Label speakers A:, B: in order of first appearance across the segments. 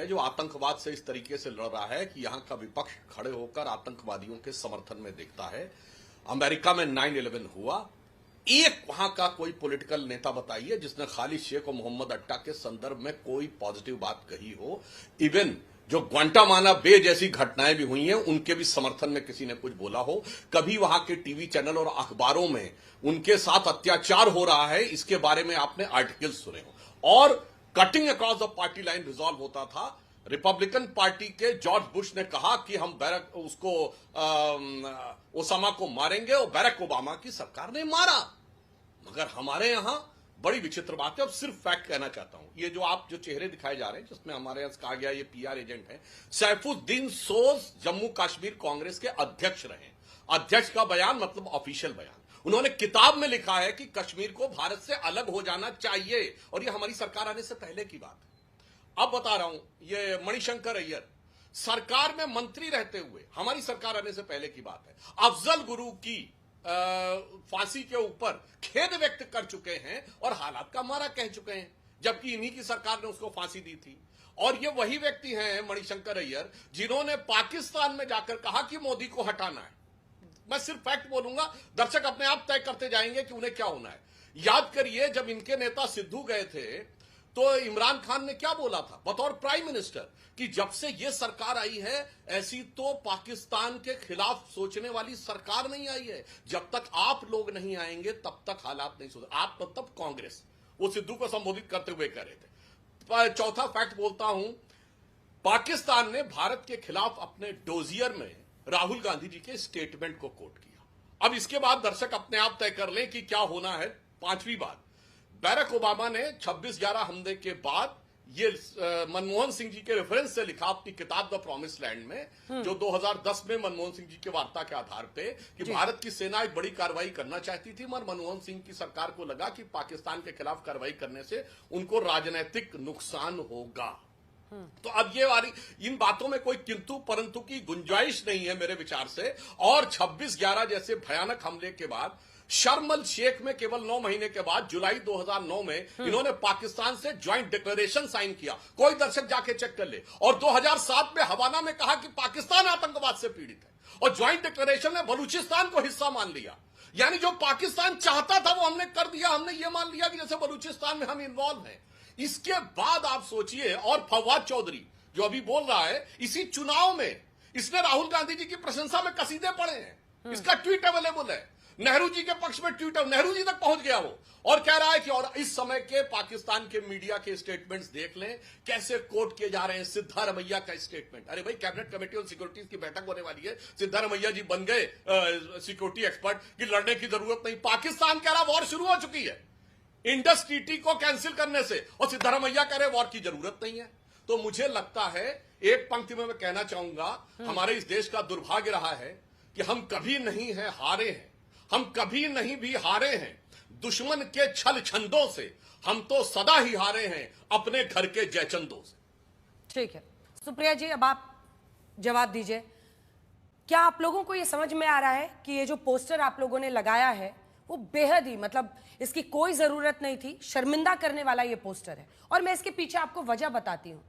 A: जो आतंकवाद से इस तरीके से लड़ रहा है कि यहां का विपक्ष खड़े होकर आतंकवादियों के समर्थन में देखता है। अमेरिका में 9/11 हुआ, एक वहां का कोई पॉलिटिकल नेता बताइए जिसने खालिद शेख और मोहम्मद अट्टा के संदर्भ में कोई पॉजिटिव बात कही हो। इवन जो ग्वांटानामो बे जैसी घटनाएं भी हुई हैं उनके भी समर्थन में किसी ने कुछ बोला हो। कभी वहां के टीवी चैनल और अखबारों में उनके साथ अत्याचार हो रहा है इसके बारे में आपने आर्टिकल सुने हो। और cutting across the party line resolve होता था। रिपब्लिकन पार्टी के जॉर्ज बुश ने कहा कि हम ओसामा को मारेंगे और बैरक ओबामा की सरकार ने मारा। मगर हमारे यहां बड़ी विचित्र बात है। अब सिर्फ फैक्ट कहना चाहता हूं, ये जो आप जो चेहरे दिखाए जा रहे हैं जिसमें हमारे यहां कहा गया ये पीआर एजेंट है, सैफुद्दीन सोज जम्मू कश्मीर कांग्रेस के अध्यक्ष रहे। अध्यक्ष का बयान मतलब ऑफिशियल बयान। उन्होंने किताब में लिखा है कि कश्मीर को भारत से अलग हो जाना चाहिए, और ये हमारी सरकार आने से पहले की बात है। अब बता रहा हूं, ये मणिशंकर अय्यर सरकार में मंत्री रहते हुए, हमारी सरकार आने से पहले की बात है, अफजल गुरु की फांसी के ऊपर खेद व्यक्त कर चुके हैं और हालात का मारा कह चुके हैं, जबकि इन्हीं की सरकार ने उसको फांसी दी थी। और ये वही व्यक्ति हैं मणिशंकर अय्यर जिन्होंने पाकिस्तान में जाकर कहा कि मोदी को हटाना है। मैं सिर्फ फैक्ट बोलूंगा, दर्शक अपने आप तय करते जाएंगे कि उन्हें क्या होना है। याद करिए जब इनके नेता सिद्धू गए थे तो इमरान खान ने क्या बोला था बतौर प्राइम मिनिस्टर कि जब से ये सरकार आई है ऐसी तो पाकिस्तान के खिलाफ सोचने वाली सरकार नहीं आई है। जब तक आप लोग नहीं आएंगे तब तक हालात नहीं सुधर। आप मतलब कांग्रेस, वो सिद्धू को संबोधित करते हुए कह रहे थे। चौथा फैक्ट बोलता हूं, पाकिस्तान ने भारत के खिलाफ अपने डोजियर में राहुल गांधी जी के स्टेटमेंट को कोट किया। अब इसके बाद दर्शक अपने आप तय कर लें कि क्या होना है। पांचवी बात, बैरक ओबामा ने 26/11 हमले के बाद ये मनमोहन सिंह जी के रेफरेंस से लिखा अपनी किताब द प्रॉमिस लैंड में, जो 2010 में मनमोहन सिंह जी के वार्ता के आधार पे कि भारत की सेना एक बड़ी कार्रवाई करना चाहती थी, मगर मनमोहन सिंह की सरकार को लगा कि पाकिस्तान के खिलाफ कार्रवाई करने से उनको राजनीतिक नुकसान होगा। तो अब ये वाली इन बातों में कोई किंतु परंतु की गुंजाइश नहीं है मेरे विचार से। और 26/11 जैसे भयानक हमले के बाद शर्म अल शेख में केवल 9 महीने के बाद जुलाई 2009 में इन्होंने पाकिस्तान से ज्वाइंट डिक्लेरेशन साइन किया। कोई दर्शक जाके चेक कर ले। और 2007 में हवाना में कहा कि पाकिस्तान आतंकवाद से पीड़ित है, और ज्वाइंट डिक्लेरेशन में बलूचिस्तान को हिस्सा मान लिया। यानी जो पाकिस्तान चाहता था वो हमने कर दिया। हमने ये मान लिया कि जैसे बलूचिस्तान में हम इन्वॉल्व हैं। इसके बाद आप सोचिए, और फवाद चौधरी जो अभी बोल रहा है, इसी चुनाव में इसने राहुल गांधी जी की प्रशंसा में कसीदे पढ़े हैं। इसका ट्वीट अवेलेबल है। नेहरू जी के पक्ष में ट्वीट, नेहरू जी तक पहुंच गया वो, और कह रहा है कि और इस समय के पाकिस्तान के मीडिया के स्टेटमेंट्स देख लें कैसे कोट किए जा रहे हैं। सिद्धारमैया का स्टेटमेंट, अरे भाई कैबिनेट कमेटी ऑन सिक्योरिटीज की बैठक होने वाली है, सिद्धारमैया जी बन गए सिक्योरिटी एक्सपर्ट कि लड़ने की जरूरत नहीं। पाकिस्तान कह रहा वॉर शुरू हो चुकी है इंडस ट्रीटी को कैंसिल करने से, और सिद्धारमैया कह रहे वॉर की जरूरत नहीं है। तो मुझे लगता है एक पंक्ति में मैं कहना चाहूंगा, हमारे इस देश का दुर्भाग्य रहा है कि हम कभी नहीं है हारे हैं, हम कभी नहीं भी हारे हैं दुश्मन के छल छंदों से, हम तो सदा ही हारे हैं अपने घर के जयचंदों से।
B: ठीक है सुप्रिया जी, अब आप जवाब दीजिए। क्या आप लोगों को यह समझ में आ रहा है कि ये जो पोस्टर आप लोगों ने लगाया है वो बेहद ही, मतलब इसकी कोई जरूरत नहीं थी, शर्मिंदा करने वाला ये पोस्टर है। और मैं इसके पीछे आपको वजह बताती हूं।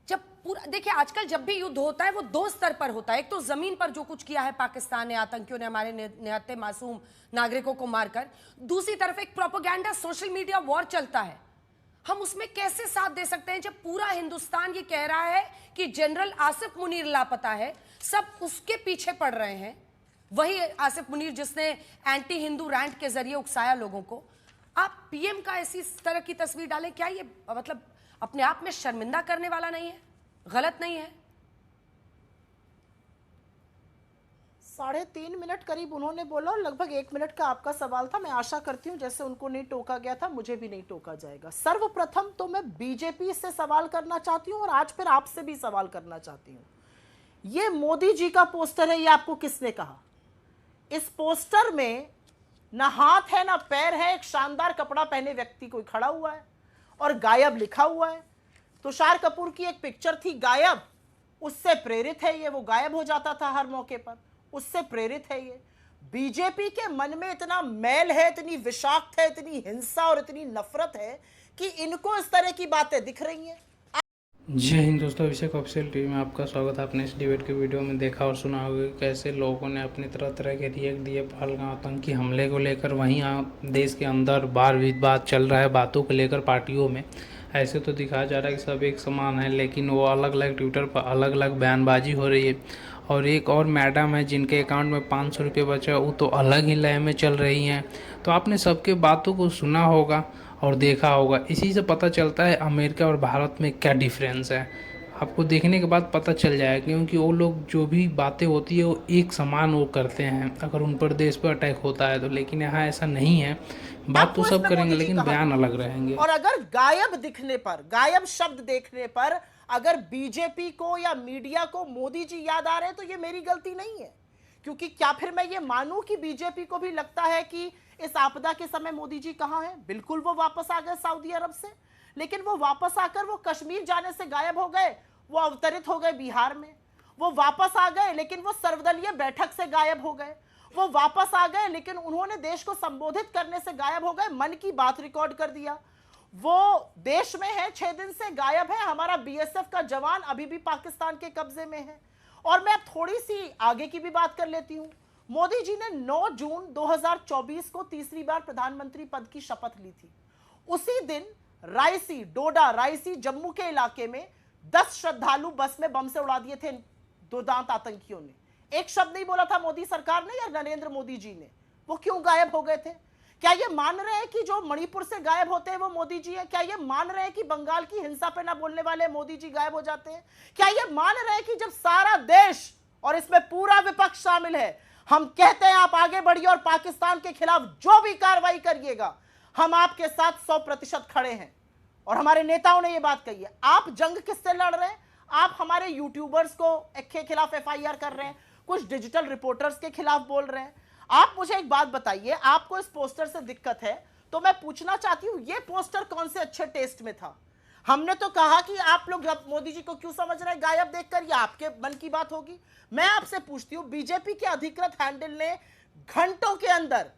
B: जब पूरा देखिए, आजकल जब भी युद्ध होता है वो दो स्तर पर होता है। एक तो जमीन पर जो कुछ किया है पाकिस्तान ने, आतंकियों ने हमारे निहत्थे मासूम नागरिकों को मारकर, दूसरी तरफ एक प्रोपेगेंडा सोशल मीडिया वॉर चलता है। हम उसमें कैसे साथ दे सकते हैं जब पूरा हिंदुस्तान ये कह रहा है कि जनरल आसिफ मुनीर लापता है, सब उसके पीछे पड़ रहे हैं। वही आसिफ मुनीर जिसने एंटी हिंदू रैंट के जरिए उकसाया लोगों को। आप पीएम का ऐसी तरह की तस्वीर डालें, क्या ये मतलब अपने आप में शर्मिंदा करने वाला नहीं है, गलत नहीं है?
C: 3.5 मिनट करीब उन्होंने बोला और लगभग 1 मिनट का आपका सवाल था। मैं आशा करती हूं जैसे उनको नहीं टोका गया था मुझे भी नहीं टोका जाएगा। सर्वप्रथम तो मैं बीजेपी से सवाल करना चाहती हूं और आज फिर आपसे भी सवाल करना चाहती हूं। ये मोदी जी का पोस्टर है, ये आपको किसने कहा? इस पोस्टर में ना हाथ है ना पैर है, एक शानदार कपड़ा पहने व्यक्ति कोई खड़ा हुआ है और गायब लिखा हुआ है। तुषार कपूर की एक पिक्चर थी गायब, उससे प्रेरित है ये। वो गायब हो जाता था हर मौके पर, उससे प्रेरित है ये। बीजेपी के मन में इतना मैल है, इतनी विषाक्त है, इतनी हिंसा और इतनी नफरत है कि इनको इस तरह की बातें दिख रही हैं।
D: जय हिंद दोस्तों, अभिषेक ऑफिशियल टीवी में आपका स्वागत है। आपने इस डिबेट के वीडियो में देखा और सुना होगा कि कैसे लोगों ने अपनी तरह तरह के रिएक्ट दिए पहलगाम आतंकी हमले को लेकर। वहीं देश के अंदर बार विवाद चल रहा है बातों को लेकर पार्टियों में। ऐसे तो दिखाया जा रहा है कि सब एक समान है, लेकिन वो अलग अलग ट्विटर पर अलग अलग बयानबाजी हो रही है। और एक और मैडम है जिनके अकाउंट में 500 रुपये बचा, वो तो अलग ही लय में चल रही हैं। तो आपने सबके बातों को सुना होगा और देखा होगा। इसी से पता चलता है अमेरिका और भारत में क्या डिफरेंस है। आपको देखने के बाद पता चल जाएगा, क्योंकि वो लोग जो भी बातें होती है वो एक समान वो करते हैं अगर उन पर देश पर अटैक होता है तो। लेकिन यहाँ ऐसा नहीं है, बात तो सब करेंगे लेकिन बयान अलग रहेंगे।
C: और अगर गायब दिखने पर, गायब शब्द देखने पर अगर बीजेपी को या मीडिया को मोदी जी याद आ रहे हैं तो ये मेरी गलती नहीं है। क्योंकि क्या फिर मैं ये मानूं कि बीजेपी को भी लगता है कि इस आपदा के समय मोदी जी कहां हैं? बिल्कुल, वो वापस आ गए सऊदी अरब से, लेकिन वो वापस आकर वो कश्मीर जाने से गायब हो गए, वो अवतरित हो गए बिहार में। वो वापस आ गए लेकिन वो सर्वदलीय बैठक से गायब हो गए। वो वापस आ गए लेकिन उन्होंने देश को संबोधित करने से गायब हो गए, मन की बात रिकॉर्ड कर दिया। वो देश में है, 6 दिन से गायब है। हमारा बीएसएफ का जवान अभी भी पाकिस्तान के कब्जे में है। और मैं अब थोड़ी सी आगे की भी बात कर लेती हूं। मोदी जी ने 9 जून 2024 को तीसरी बार प्रधानमंत्री पद की शपथ ली थी। उसी दिन रायसी, डोडा रायसी जम्मू के इलाके में 10 श्रद्धालु बस में बम से उड़ा दिए थे दुर्दांत आतंकियों ने। एक शब्द नहीं बोला था मोदी सरकार ने या नरेंद्र मोदी जी ने। वो क्यों गायब हो गए थे? क्या ये मान रहे हैं कि जो मणिपुर से गायब होते हैं वो मोदी जी है? क्या ये मान रहे हैं कि बंगाल की हिंसा पे ना बोलने वाले मोदी जी गायब हो जाते हैं? क्या ये मान रहे हैं कि जब सारा देश और इसमें पूरा विपक्ष शामिल है, हम कहते हैं आप आगे बढ़िए और पाकिस्तान के खिलाफ जो भी कार्रवाई करिएगा हम आपके साथ 100% खड़े हैं? और हमारे नेताओं ने यह बात कही है। आप जंग किससे लड़ रहे हैं? आप हमारे यूट्यूबर्स को के खिलाफ एफआईआर कर रहे हैं, कुछ डिजिटल रिपोर्टर्स के खिलाफ बोल रहे हैं। आप मुझे एक बात बताइए, आपको इस पोस्टर से दिक्कत है तो मैं पूछना चाहती हूं ये पोस्टर कौन से अच्छे टेस्ट में था? हमने तो कहा कि आप लोग मोदी जी को क्यों समझ रहे हैं गायब देखकर, ये आपके मन की बात होगी। मैं आपसे पूछती हूं, बीजेपी के अधिकृत हैंडल ने घंटों के अंदर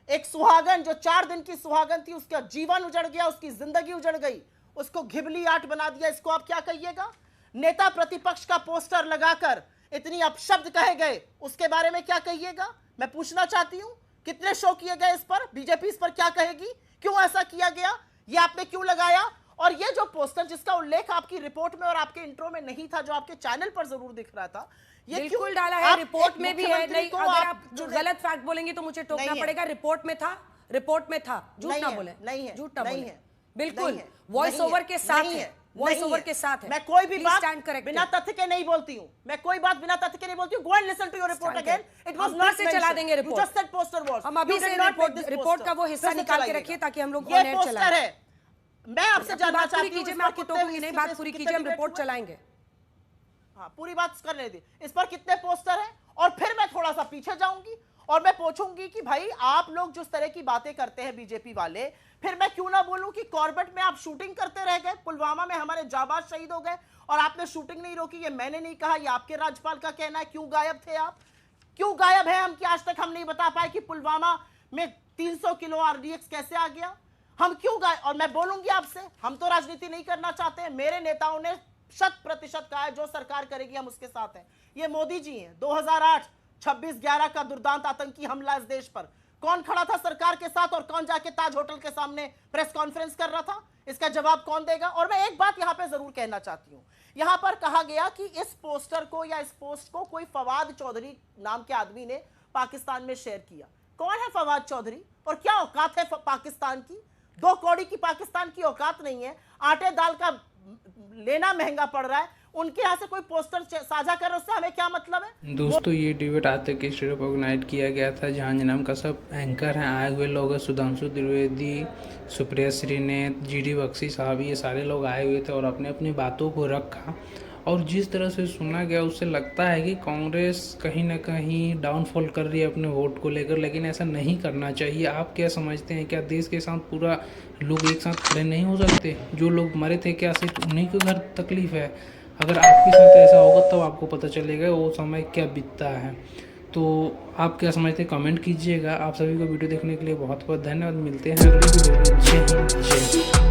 C: एक सुहागन, जो 4 दिन की सुहागन थी, उसका जीवन उजड़ गया, उसकी जिंदगी उजड़ गई, उसको घिबली आट बना दिया। इसको आप क्या कहिएगा? नेता प्रतिपक्ष का पोस्टर लगाकर इतनी अपशब्द कहे गए, उसके बारे में क्या कहिएगा? मैं पूछना चाहती हूं कितने शो किए गए इस पर, बीजेपी इस पर क्या कहेगी? क्यों ऐसा किया गया? ये आपने क्यों लगाया? और ये जो पोस्टर जिसका उल्लेख आपकी रिपोर्ट में और आपके इंट्रो में नहीं था, जो आपके चैनल पर जरूर दिख रहा था, ये
B: बिल्कुल डाला है, रिपोर्ट में भी है। नहीं, अगर आप गलत फैक्ट बोलेंगे तो मुझे टोकना पड़ेगा। रिपोर्ट में था, रिपोर्ट में था, झूठ ना बोले,
C: नहीं है,
B: झूठ ना
C: नहीं
B: बोले।
C: है,
B: बिल्कुल वॉइस ओवर के साथ है, वॉइस ओवर के साथ है।
C: मैं कोई भी बात
B: करेक्ट
C: बिना तथ्य के नहीं बोलती हूं। मैं कोई बात बिना तथ्य के नहीं बोलती हूं। Go and listen to your report again. It was not
B: से चला देंगे report.
C: You just said poster was.
B: हम अभी से रिपोर्ट का वो हिस्सा निकाल के रखिए ताकि हम लोग
C: ये पोस्टर है। मैं आपसे जानना चाहती हूं,
B: मैं आपको टोकूंगी नहीं, बात पूरी कीजिए, हम रिपोर्ट चलाएंगे।
C: हाँ, पूरी बात करने दी। इस पर कितने पोस्टर हैं? और फिर मैं थोड़ा सा पीछे जाऊंगी और मैं पूछूंगी कि भाई आप लोग जिस तरह की बातें करते हैं बीजेपी वाले, फिर मैं क्यों ना बोलूं कि कॉर्बेट में आप शूटिंग करते रह गए, पुलवामा में हमारे जाबाज शहीद हो गए और आपने शूटिंग नहीं रोकी। ये मैंने नहीं कहा, ये आपके राज्यपाल का कहना है। क्यों गायब थे आप? क्यों गायब है हम? कि आज तक हम नहीं बता पाए कि पुलवामा में 300 किलो आरडीएक्स कैसे आ गया? हम क्यों गायब? और मैं बोलूंगी आपसे, हम तो राजनीति नहीं करना चाहते हैं। मेरे नेताओं ने 100% कहा है जो सरकार करेगी हम उसके साथ हैं। ये मोदी जी हैं। 2008 26/11 का दुर्दांत आतंकी हमला इस देश पर, कौन खड़ा था सरकार के साथ और कौन जाके ताज होटल के सामने प्रेस कॉन्फ्रेंस कर रहा था? इसका जवाब कौन देगा? और मैं एक बात यहां पे जरूर कहना चाहती हूं। यहां पर कहा गया कि इस पोस्टर को या इस पोस्ट को कोई फवाद चौधरी नाम के आदमी ने पाकिस्तान में शेयर किया। कौन है फवाद चौधरी और क्या औकात है पाकिस्तान की? 2 कौड़ी की पाकिस्तान की औकात नहीं है। आटे दाल का लेना महंगा पड़ रहा है, उनके यहाँ से कोई पोस्टर साझा कर, उससे हमें क्या मतलब है?
D: दोस्तों, ये डिबेट आज तक के स्टूडियो पर ऑर्गेनाइज किया गया था, जहाँ नाम का सब एंकर हैं। आए हुए लोग हैं सुधांशु द्विवेदी, सुप्रिया श्रीनेत, जीडी बख्शी साहब, ये सारे लोग आए हुए थे और अपने अपनी बातों को रखा। और जिस तरह से सुना गया उससे लगता है कि कांग्रेस कहीं ना कहीं डाउनफॉल कर रही है अपने वोट को लेकर, लेकिन ऐसा नहीं करना चाहिए। आप क्या समझते हैं, क्या देश के साथ पूरा लोग एक साथ खड़े नहीं हो सकते? जो लोग मरे थे क्या सिर्फ उन्हीं को घर तकलीफ है? अगर आपके साथ ऐसा होगा तब आपको पता चलेगा वो समय क्या बीतता है। तो आप क्या समझते हैं, कमेंट कीजिएगा। आप सभी को वीडियो देखने के लिए बहुत बहुत धन्यवाद। मिलते हैं अगली वीडियो में। जय हिंद, जय